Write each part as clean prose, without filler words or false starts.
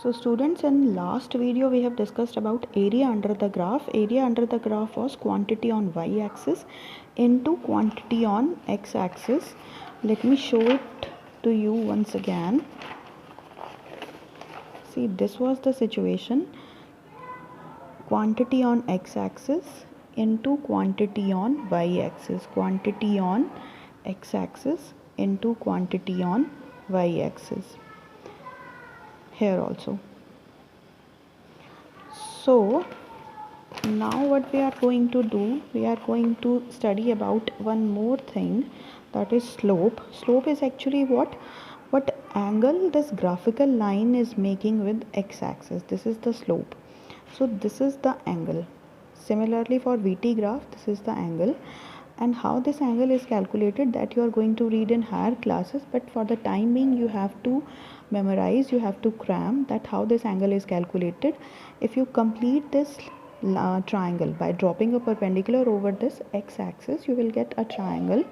So students, in last video we have discussed about area under the graph. Area under the graph was quantity on y-axis into quantity on x-axis. Let me show it to you once again. See, this was the situation. Quantity on x-axis into quantity on y-axis. Quantity on x-axis into quantity on y-axis. Here also. So now what we are going to do, we are going to study about one more thing, that is slope. Slope is actually what angle this graphical line is making with x-axis. This is the slope. So this is the angle. Similarly for VT graph, this is the angle, and how this angle is calculated, that you are going to read in higher classes, but for the time being you have to memorize, you have to cram that how this angle is calculated. If you complete this triangle by dropping a perpendicular over this x-axis, you will get a triangle,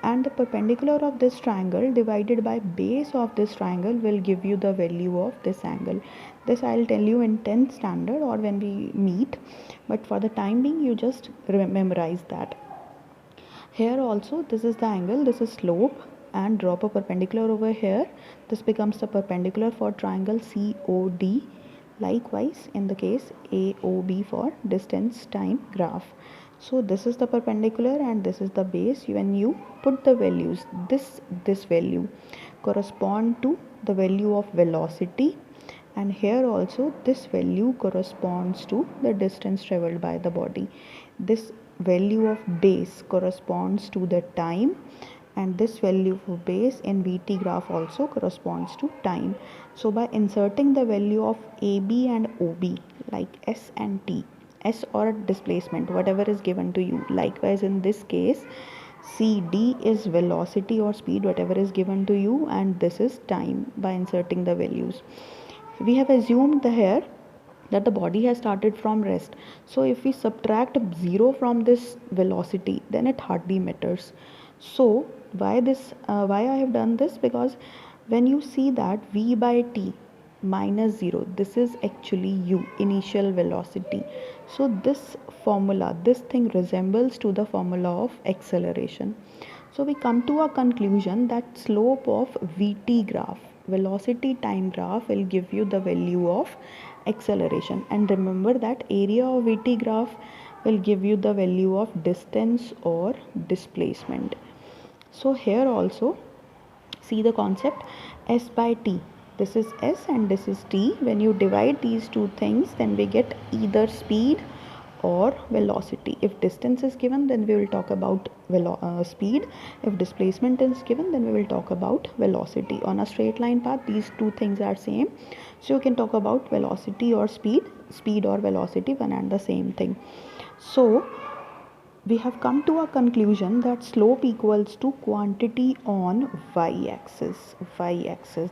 and the perpendicular of this triangle divided by base of this triangle will give you the value of this angle. This I'll tell you in 10th standard or when we meet, but for the time being you just memorize that. Here also this is the angle, this is slope, and drop a perpendicular over here. This becomes the perpendicular for triangle COD. Likewise in the case AOB for distance time graph. So this is the perpendicular and this is the base. When you put the values, this value correspond to the value of velocity, and here also this value corresponds to the distance traveled by the body. This value of base corresponds to the time, and this value of base in VT graph also corresponds to time. So by inserting the value of AB and OB like S and T, S or displacement, whatever is given to you. Likewise in this case CD is velocity or speed, whatever is given to you, and this is time. By inserting the values, we have assumed here that the body has started from rest. So if we subtract 0 from this velocity, then it hardly matters. So why I have done this, because when you see that V by T minus 0, this is actually U, initial velocity. So this formula, this thing resembles to the formula of acceleration. So we come to a conclusion that slope of VT graph, velocity time graph, will give you the value of acceleration. And remember that area of VT graph will give you the value of distance or displacement. So here also see the concept, S by T. This is S and this is T. When you divide these two things, then we get either speed or velocity. If distance is given, then we will talk about speed. If displacement is given, then we will talk about velocity. On a straight line path, these two things are same, so you can talk about velocity or speed or velocity, one and the same thing. So we have come to a conclusion that slope equals to quantity on y-axis.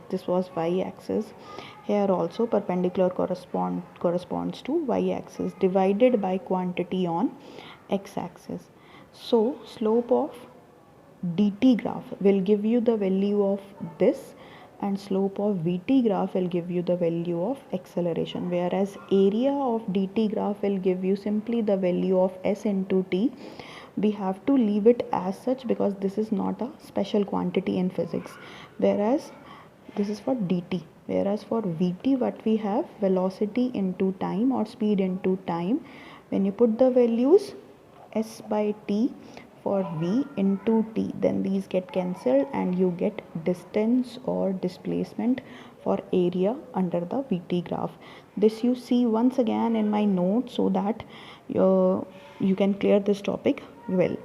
This was y-axis. Here also perpendicular corresponds to y-axis divided by quantity on x-axis. So slope of dt graph will give you the value of this, and slope of VT graph will give you the value of acceleration, whereas area of DT graph will give you simply the value of S into T. We have to leave it as such because this is not a special quantity in physics, whereas this is for DT. Whereas for VT, what we have, velocity into time or speed into time. When you put the values S by T for V into T, then these get cancelled and you get distance or displacement for area under the VT graph. This you see once again in my notes so that you can clear this topic well.